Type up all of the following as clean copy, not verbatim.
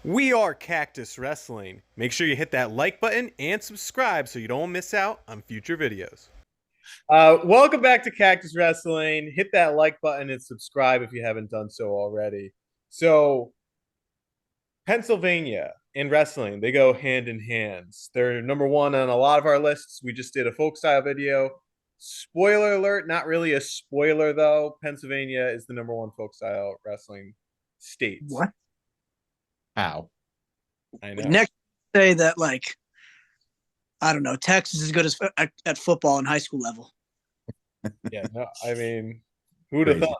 We are Cactus Wrestling. Make sure you hit that like button and subscribe so you don't miss out on future videos. Welcome back to Cactus Wrestling. Hit that like button and subscribe if you haven't done so already. So, Pennsylvania and wrestling, they go hand in hand. They're number one on a lot of our lists. We just did a folk style video. Spoiler alert, not really a spoiler though. Pennsylvania is the number one folk style wrestling state. What? How? I know. Next, say that I don't know. Texas is good at football in high school level. Yeah, no, I mean, who'd have thunk?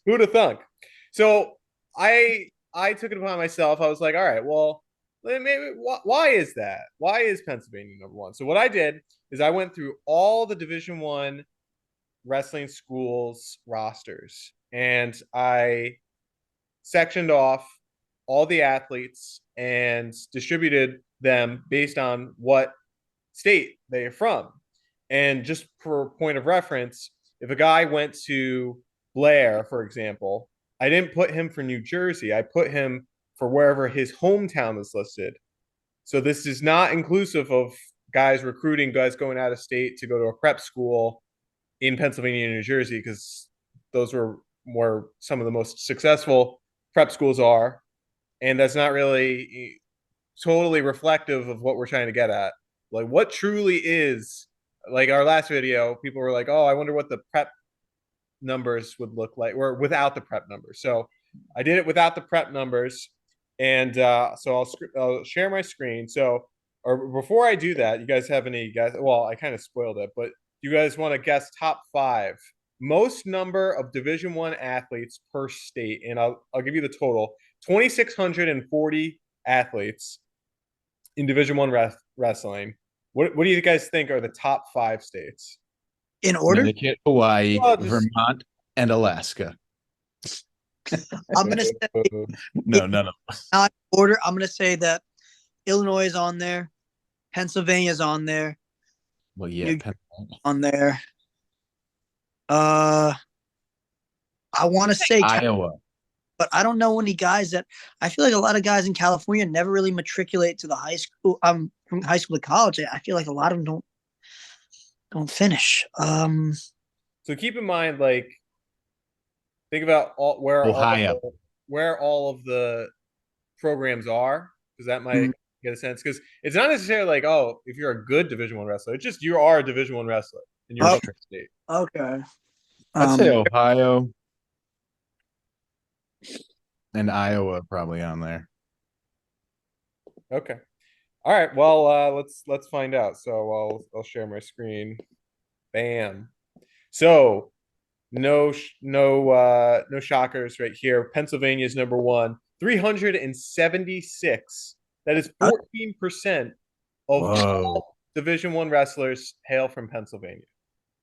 Who'd have thunk? So I took it upon myself. I was like, all right, well, maybe why is that? Why is Pennsylvania number one? So what I did is I went through all the Division One wrestling schools rosters, and I sectioned off all the athletes and distributed them based on what state they are from. And just for point of reference, if a guy went to Blair, for example, I didn't put him for New Jersey. I put him for wherever his hometown is listed. So this is not inclusive of guys recruiting guys going out of state to go to a prep school in Pennsylvania and New Jersey, because those were more some of the most successful prep schools are. And that's not really totally reflective of what we're trying to get at. Like, what truly is, like our last video, people were like, oh, I wonder what the prep numbers would look like, or without the prep numbers. So I did it without the prep numbers. And so I'll share my screen. So, or before I do that, you guys have any guys? Well, I kind of spoiled it, but you guys want to guess top five most number of Division One athletes per state? And I'll give you the total: 2,640 athletes in Division One wrestling. What do you guys think are the top five states? In order? Connecticut, Hawaii, Well, just- Vermont, and Alaska. I'm gonna say No, none of them. not in order. I'm gonna say that Illinois is on there, Pennsylvania's on there, Well, yeah, New- Pennsylvania. on there. I want to say, Iowa. but I don't know any guys that. I feel like a lot of guys in California never really matriculate to the high school. From high school to college. I feel like a lot of them don't finish. So keep in mind, like, think about Ohio. where all of the programs are, because that might get a sense. Because it's not necessarily like, oh, if you're a good Division One wrestler, it's just you are a Division One wrestler in your state. Okay. I'd say Ohio and Iowa probably on there. Okay. All right. Well, let's find out. So I'll share my screen. Bam. So no shockers right here. Pennsylvania is number one, 376. That is 14% of all Division One wrestlers hail from Pennsylvania.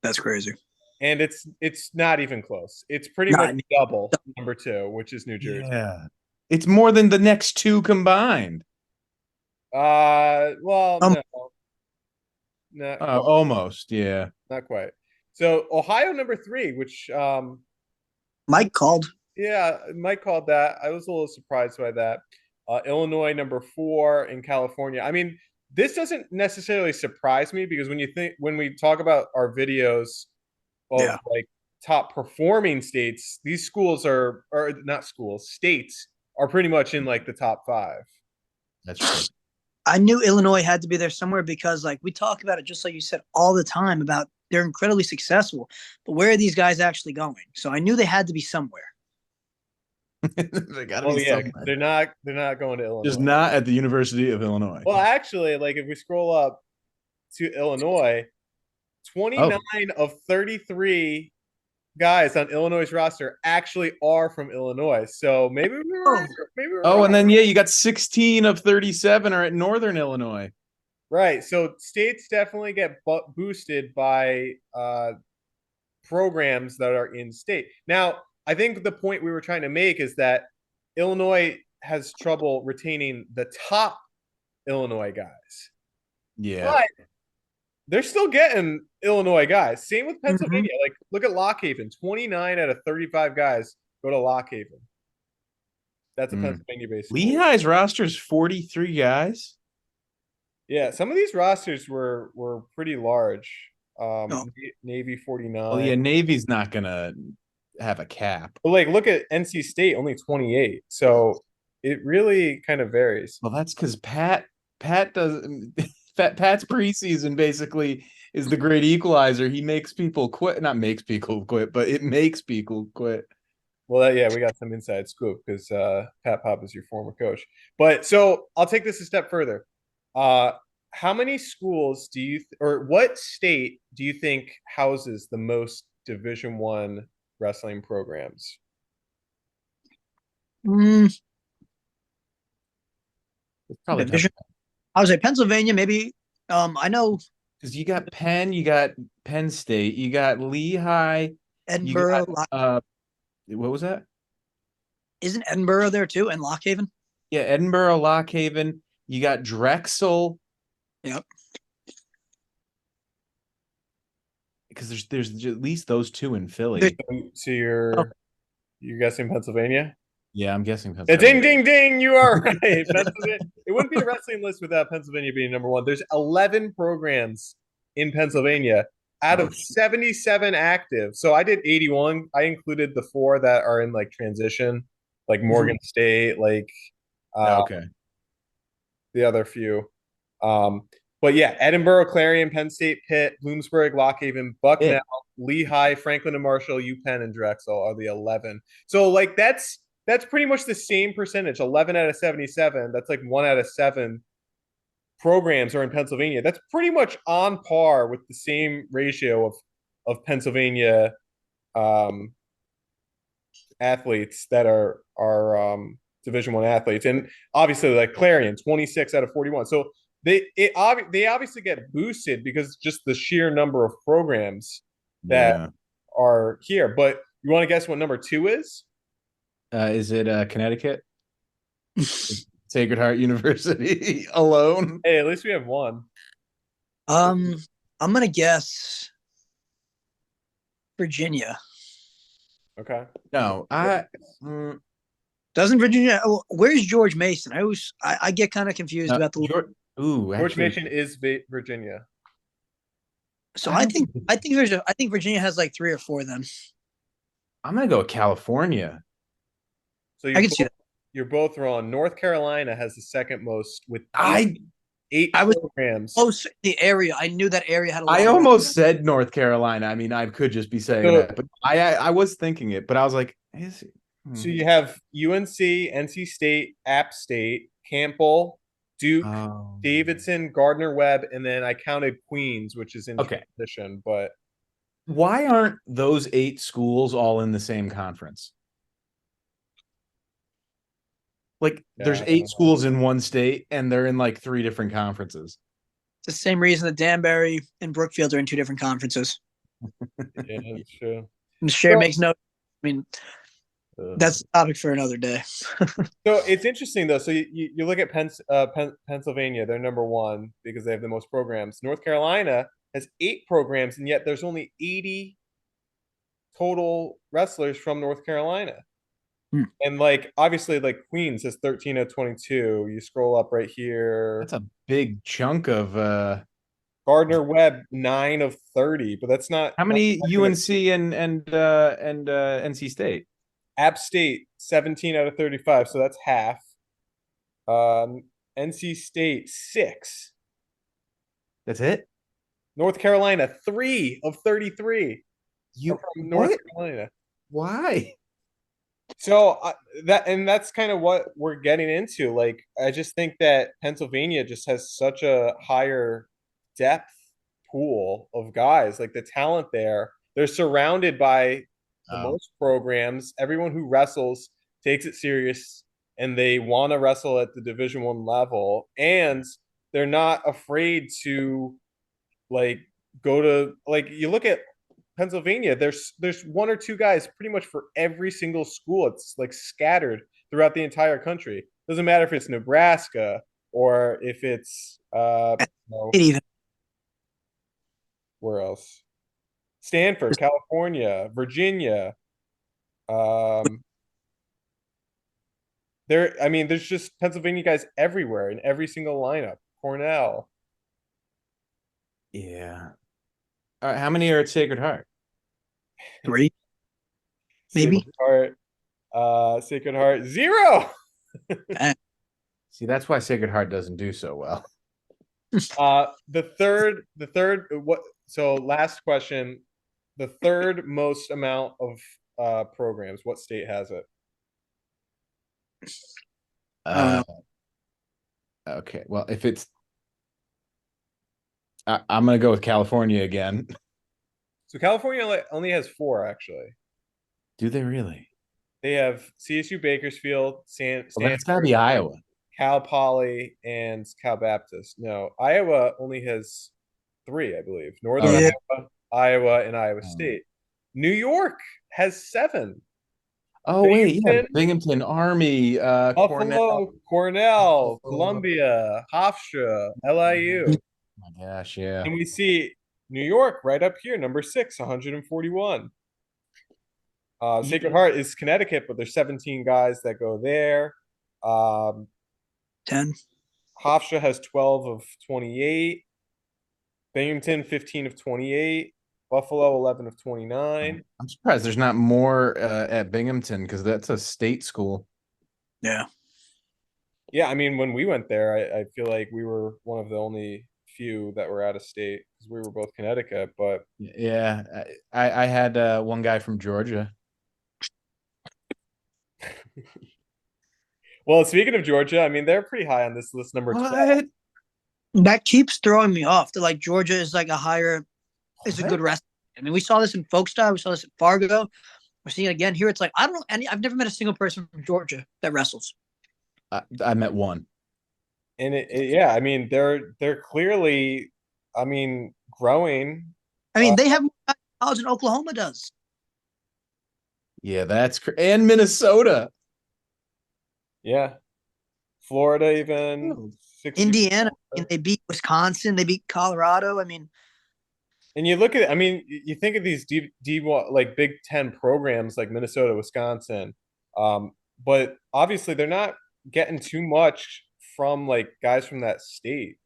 That's crazy. And it's not even close. It's pretty much double number two, which is New Jersey. Yeah, it's more than the next two combined. Well, no, almost, yeah, not quite. So Ohio number three, which Mike called. Yeah, Mike called that. I was a little surprised by that. Illinois number four, in California. I mean, this doesn't necessarily surprise me, because when we talk about our videos of like top performing states, these schools or not schools, states are pretty much in like the top five. That's true. I knew Illinois had to be there somewhere because, like, we talk about it, just like you said, all the time about they're incredibly successful, but where are these guys actually going? So I knew they had to be somewhere. They gotta be somewhere. They're not going to Illinois. Just not at the University of Illinois. Well, actually, like if we scroll up to Illinois, 29 of 33 guys on Illinois' roster actually are from Illinois. So maybe we were and then you got 16 of 37 are at Northern Illinois. Right. So states definitely get boosted by programs that are in state. Now, I think the point we were trying to make is that Illinois has trouble retaining the top Illinois guys. Yeah. But they're still getting Illinois guys. Same with Pennsylvania. Like, look at Lock Haven. 29 out of 35 guys go to Lock Haven. That's a Pennsylvania-based school. Lehigh's roster is 43 guys. Yeah, some of these rosters were pretty large. Oh. Navy 49. Well, yeah, Navy's not gonna have a cap. But like, look at NC State, only 28. So it really kind of varies. Well, that's because Pat does Pat's preseason basically is the great equalizer. He makes people quit, not makes people quit, but it makes people quit. Well, yeah, we got some inside scoop because Pat Pop is your former coach. But so I'll take this a step further. How many schools do you, or what state do you think houses the most Division One wrestling programs? Mm, It's probably tough division. I would say Pennsylvania, maybe. I know because you got Penn, you got Penn State, you got Lehigh, you Edinburgh. got what was that? Isn't Edinburgh there too, and Lock Haven? Yeah, Edinburgh, Lock Haven. You got Drexel. Yep. Because there's at least those two in Philly. So you're guessing Pennsylvania? Yeah, I'm guessing Ding, Pennsylvania. ding, ding! You are right. Pennsylvania. It wouldn't be a wrestling list without Pennsylvania being number one. There's 11 programs in Pennsylvania out of 77 active. So I did 81. I included the 4 that are in like transition, like Morgan State, like Okay. the other few. But yeah, Edinburgh, Clarion, Penn State, Pitt, Bloomsburg, Lock Haven, Bucknell, Lehigh, Franklin and Marshall, UPenn, and Drexel are the 11. So like that's pretty much the same percentage. 11 out of 77. That's like 1 out of 7 programs are in Pennsylvania. That's pretty much on par with the same ratio of Pennsylvania athletes that are Division One athletes, and obviously like Clarion, 26 out of 41. So they obviously get boosted because just the sheer number of programs that are here. But you want to guess what number 2 is? Is it Connecticut? Sacred Heart University alone? Hey, at least we have one. I'm gonna guess Virginia. Okay. No, Doesn't Virginia? Where's George Mason? I get kind of confused about the. George Mason is Virginia. So I think Virginia has like 3 or 4 of them. I'm gonna go with California. So I can see that. You're both wrong. North Carolina has the second most with 8 programs. Oh, the area. I knew that area had a lot. I almost said North Carolina. I mean, I could just be saying that, but I was thinking it, but I was like, is it? So you have UNC, NC State, App State, Campbell, Duke, Davidson, Gardner-Webb, and then I counted Queens, which is in transition. But why aren't those 8 schools all in the same conference? Like, there's 8 schools in one state, and they're in like 3 different conferences. It's the same reason that Danbury and Brookfield are in 2 different conferences. Yeah, that's true. And Share makes no. I mean, that's a topic for another day. So it's interesting though. So you look at Pennsylvania, they're number 1 because they have the most programs. North Carolina has 8 programs, and yet there's only 80 total wrestlers from North Carolina. And like obviously like Queens has 13 of 22. You scroll up right here. That's a big chunk of Gardner-Webb 9 of 30, but that's not how many UNC and NC State. App State 17 out of 35, so that's half. NC State 6. That's it. North Carolina 3 of 33. North Carolina. Why? So that's kind of what we're getting into. Like, I just think that Pennsylvania just has such a higher depth pool of guys. Like the talent there, they're surrounded by the most programs. Everyone who wrestles takes it serious, and they want to wrestle at the Division I level, and they're not afraid to like go to like you look at Pennsylvania, there's 1 or 2 guys pretty much for every single school. It's like scattered throughout the entire country. Doesn't matter if it's Nebraska or if it's even where else? Stanford, California, Virginia. I mean, there's just Pennsylvania guys everywhere in every single lineup. Cornell. Yeah. All right, how many are at Sacred Heart? 3, Sacred maybe. Heart. Sacred Heart 0. See, that's why Sacred Heart doesn't do so well. The third what so last question. The third most amount of programs. What state has it? I don't know. Okay, well, if it's I'm gonna go with California again. So California only has 4 actually. Do they really? They have CSU Bakersfield, Well, then Stanford, it's gotta be Iowa. Cal Poly, and Cal Baptist. No, Iowa only has 3, I believe. Northern Yeah. Iowa, and Iowa Oh. State. New York has 7. Oh wait, yeah, Binghamton, Binghamton, Army, Cornell. Buffalo, Cornell, Buffalo. Columbia, Hofstra, Oh LIU. my gosh, yeah. And we see New York right up here, number 6, 141. Sacred Heart is Connecticut, but there's 17 guys that go there. 10. Hofstra has 12 of 28. Binghamton, 15 of 28. Buffalo, 11 of 29. I'm surprised there's not more at Binghamton because that's a state school. Yeah. Yeah, I mean, when we went there, I feel like we were one of the only few that were out of state because we were both Connecticut. But Yeah, I had one guy from Georgia. well, speaking of Georgia, I mean, they're pretty high on this list, number 12. That keeps throwing me off. That like Georgia is like is a good wrestler. I mean, we saw this in Folkstyle. We saw this at Fargo. We're seeing it again here. It's like I don't know any. I've never met a single person from Georgia that wrestles. I met one. And yeah, I mean, they're clearly, I mean, growing. I mean, they have more college than Oklahoma does. Yeah, and Minnesota. Yeah, Florida even. Indiana, and they beat Wisconsin. They beat Colorado. I mean, and you look at it, I mean, you think of these like Big Ten programs like Minnesota, Wisconsin, but obviously they're not getting too much from like guys from that state.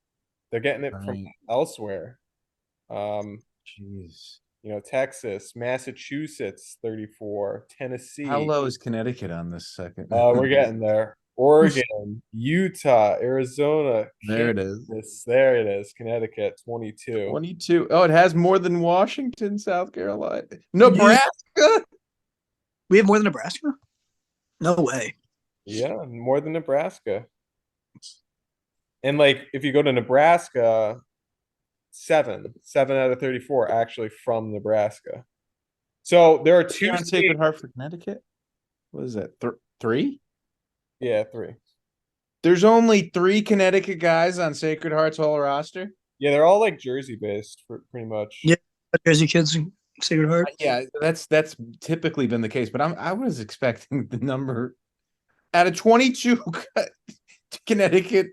They're getting it from elsewhere. Jeez. You know, Texas, Massachusetts, 34, Tennessee. How low is Connecticut on this second? We're getting there. Oregon, Utah, Arizona. There it Kansas. is. There it is. Connecticut, 22. 22. Oh, it has more than Washington, South Carolina. Nebraska? we have more than Nebraska? No way. Yeah, more than Nebraska. And like, if you go to Nebraska, 7 out of 34 actually from Nebraska. So there are 2 on Sacred Heart for Connecticut. What is that? 3? Yeah, 3. There's only 3 Connecticut guys on Sacred Heart's whole roster. Yeah, they're all like Jersey based, pretty much. Yeah, Jersey kids in Sacred Heart. Yeah, that's typically been the case, but I was expecting the number out of 22 Connecticut,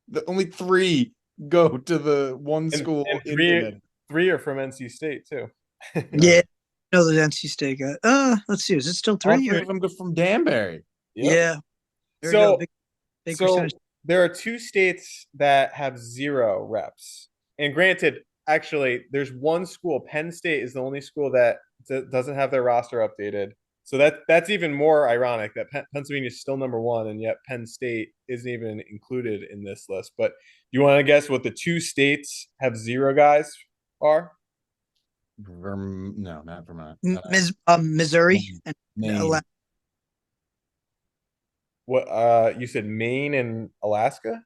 the only 3 go to the one school. And 3 are from NC State too. Yeah, no, the NC State guy. Let's see, is it still 3? All 3 of them go from Danbury. Yep. Yeah. So, big percentage. There are 2 states that have 0 reps. And granted, actually, there's one school. Penn State is the only school that doesn't have their roster updated. So that's even more ironic that Pennsylvania is still number 1, and yet Penn State isn't even included in this list. But you want to guess what the 2 states have 0 guys are? No, not Vermont. Missouri and Maine. What you said Maine and Alaska?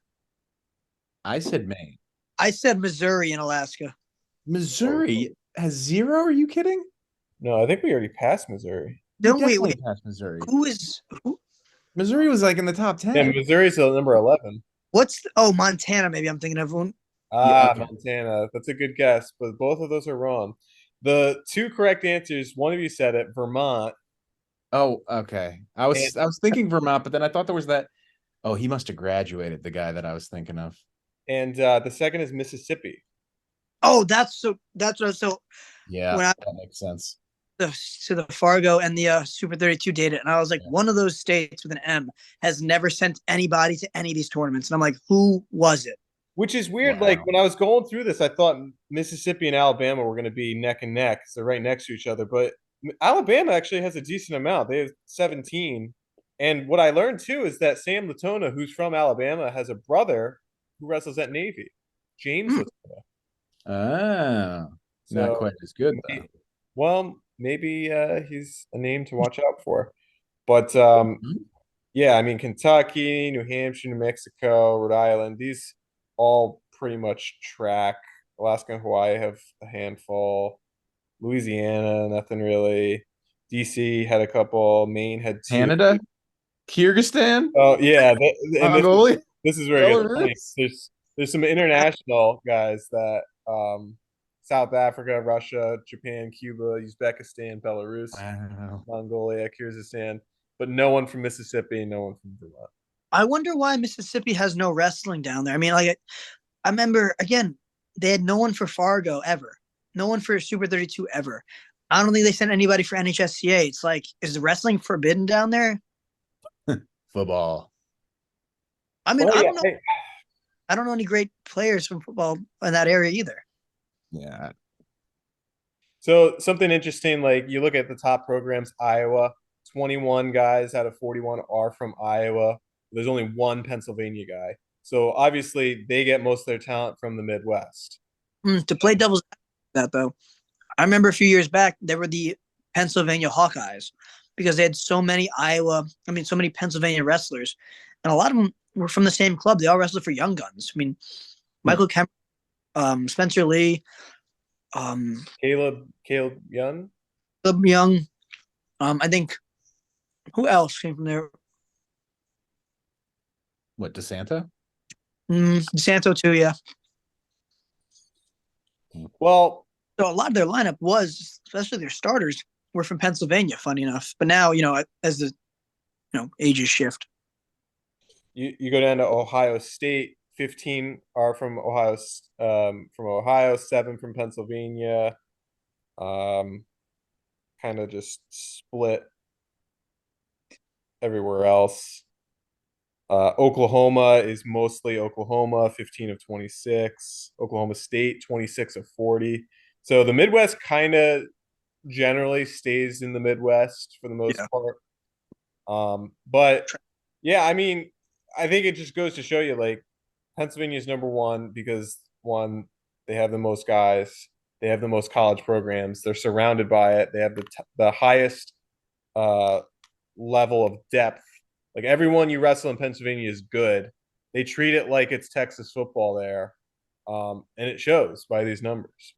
I said Maine. I said Missouri and Alaska. Missouri has 0? Are you kidding? No, I think we already passed Missouri. Don't wait. Past Missouri. Who? Missouri was like in the top 10. Yeah, Missouri's the number 11. Montana? Maybe I'm thinking of one. Okay. Montana. That's a good guess, but both of those are wrong. The 2 correct answers, one of you said it, Vermont. Oh, okay. I was thinking Vermont, but then I thought there was that. Oh, he must have graduated, the guy that I was thinking of. And the second is Mississippi. Oh, that's what. So yeah, when that makes sense. the Fargo and the Super 32 data, and I was like, one of those states with an M has never sent anybody to any of these tournaments, and I'm like, who was it? Which is weird. Wow. Like when I was going through this, I thought Mississippi and Alabama were going to be neck and neck because they're right next to each other. But Alabama actually has a decent amount. They have 17. And what I learned too is that Sam Latona, who's from Alabama, has a brother who wrestles at Navy, James Hmm. Latona. Ah, not So, quite as good though. well, maybe he's a name to watch out for. But Mhm. yeah, I mean Kentucky, New Hampshire, New Mexico, Rhode Island, these all pretty much track. Alaska and Hawaii have a handful. Louisiana, nothing really. DC had a couple. Maine had two. Canada, Kyrgyzstan, Oh yeah, and Mongolia, this is where it gets funny. Belarus. There's some international guys that South Africa, Russia, Japan, Cuba, Uzbekistan, Belarus, Wow. Mongolia, Kyrgyzstan, but no one from Mississippi, no one from Vermont. I wonder why Mississippi has no wrestling down there. I mean, like I remember again, they had no one for Fargo ever, no one for Super 32 ever. I don't think they sent anybody for NHSCA. It's like, is the wrestling forbidden down there? Football. I mean, Well, I yeah, don't know. I don't know any great players from football in that area either. Yeah. so something interesting, like you look at the top programs, Iowa, 21 guys out of 41 are from Iowa. There's only one Pennsylvania guy. So obviously they get most of their talent from the Midwest. To play devil's that though, I remember a few years back there were the Pennsylvania Hawkeyes because they had so many so many Pennsylvania wrestlers, and a lot of them were from the same club. They all wrestled for Young Guns. I mean, Michael Kemp, Spencer Lee, Caleb Young. Caleb Young. I think who else came from there? What, DeSanta? Santo too, yeah. Well, So a lot of their lineup was, especially their starters, were from Pennsylvania. Funny enough, but now as the ages shift. you go down to Ohio State. 15 are from Ohio, 7 from Pennsylvania. Kind of just split everywhere else. Oklahoma is mostly Oklahoma, 15 of 26. Oklahoma State, 26 of 40. So the Midwest kind of generally stays in the Midwest for the most Yeah. part. But yeah, I mean, I think it just goes to show you like Pennsylvania is number one because one, they have the most guys, they have the most college programs, they're surrounded by it, they have the highest level of depth. Like everyone you wrestle in Pennsylvania is good. They treat it like it's Texas football there, and it shows by these numbers.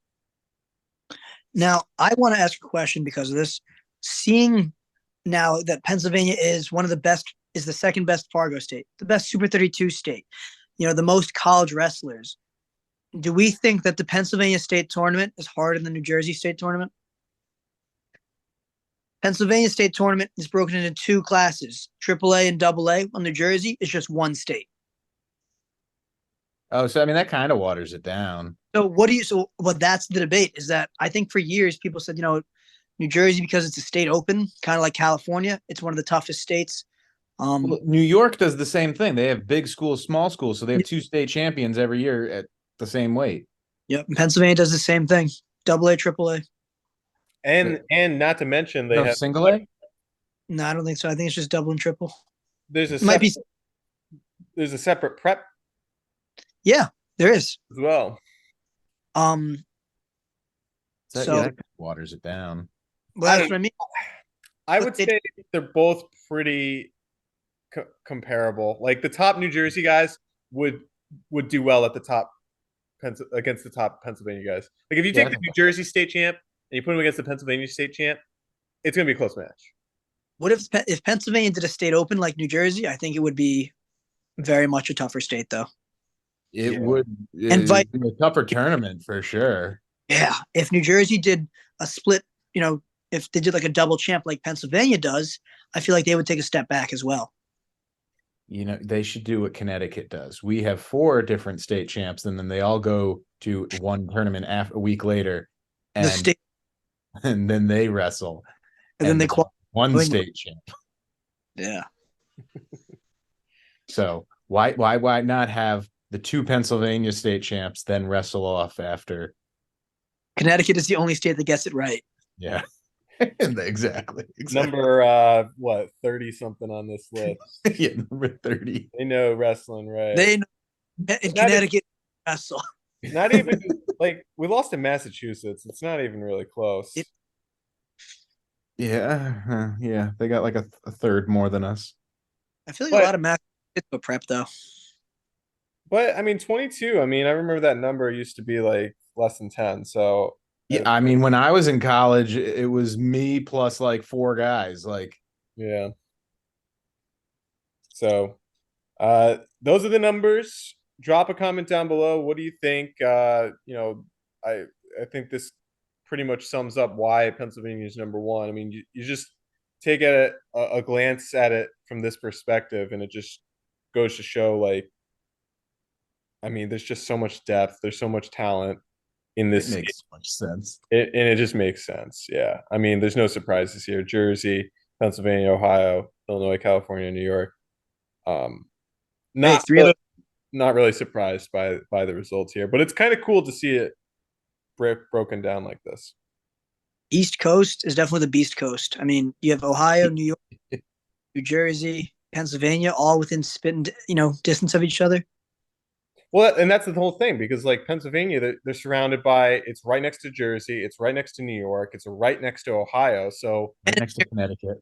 Now, I want to ask a question because of this. Seeing now that Pennsylvania is one of the best, is the second best Fargo state, the best Super 32 state, the most college wrestlers. Do we think that the Pennsylvania state tournament is harder than the New Jersey state tournament? Pennsylvania state tournament is broken into two classes, AAA and AA. On New Jersey, it's just one state. Oh, so I mean that kind of waters it down. So that's the debate is that I think for years people said, New Jersey, because it's a state open, kind of like California, it's one of the toughest states. Well, New York does the same thing. They have big schools, small schools, so they have two state champions every year at the same weight. Yep, and Pennsylvania does the same thing, AA, AAA. And not to mention they have single A. No, I don't think so. I think it's just double and triple. There's a Might be. There's a separate prep Yeah, there is. as well. That waters it down. Well, that's what I mean. I would say they're both pretty comparable. Like the top New Jersey guys would do well at the top against the top Pennsylvania guys. Like if you take the New Jersey state champ and you put him against the Pennsylvania state champ, it's going to be a close match. What if Pennsylvania did a state open like New Jersey? I think it would be very much a tougher state, though. It would be a tougher tournament for sure. Yeah, if New Jersey did a split, if they did like a double champ like Pennsylvania does, I feel like they would take a step back as well. They should do what Connecticut does. We have 4 different state champs, and then they all go to one tournament a week later. And and then they wrestle, And then they the one qualify. state champ. Yeah. So why not have the 2 Pennsylvania state champs then wrestle off after? Connecticut is the only state that gets it right. Yeah. Exactly. Number what 30 something on this list. Yeah, number 30. They know wrestling, right? They know in Connecticut wrestle. Not even like we lost in Massachusetts. It's not even really close. Yeah, yeah, they got like a third more than us. I feel like But- a lot of matches go prep though. But I mean, 22. I mean, I remember that number used to be like less than 10. So Yeah, I mean, when I was in college, it was me plus like 4 guys. Like, yeah. So those are the numbers. Drop a comment down below. What do you think? You know, I think this pretty much sums up why Pennsylvania is number one. I mean, you just take a glance at it from this perspective, and it just goes to show, like, I mean, there's just so much depth. There's so much talent in this. it makes so much sense. And it just makes sense. Yeah. I mean, there's no surprises here. Jersey, Pennsylvania, Ohio, Illinois, California, New York. Not three of not really surprised by the results here, but it's kind of cool to see it broken down like this. East Coast is definitely the Beast Coast. I mean, you have Ohio, New York, New Jersey, Pennsylvania, all within spitting, distance of each other. Well, and that's the whole thing, because like Pennsylvania, they're surrounded by, it's right next to Jersey, it's right next to New York, it's right next to Ohio. So Right next to Connecticut.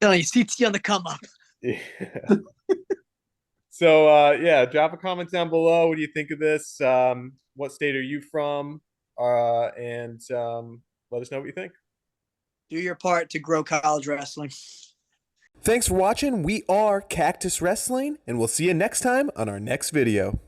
You see on the come up. yeah. So yeah, drop a comment down below. What do you think of this? What state are you from? And let us know what you think. Do your part to grow college wrestling. Thanks for watching. We are Cactus Wrestling, and we'll see you next time on our next video.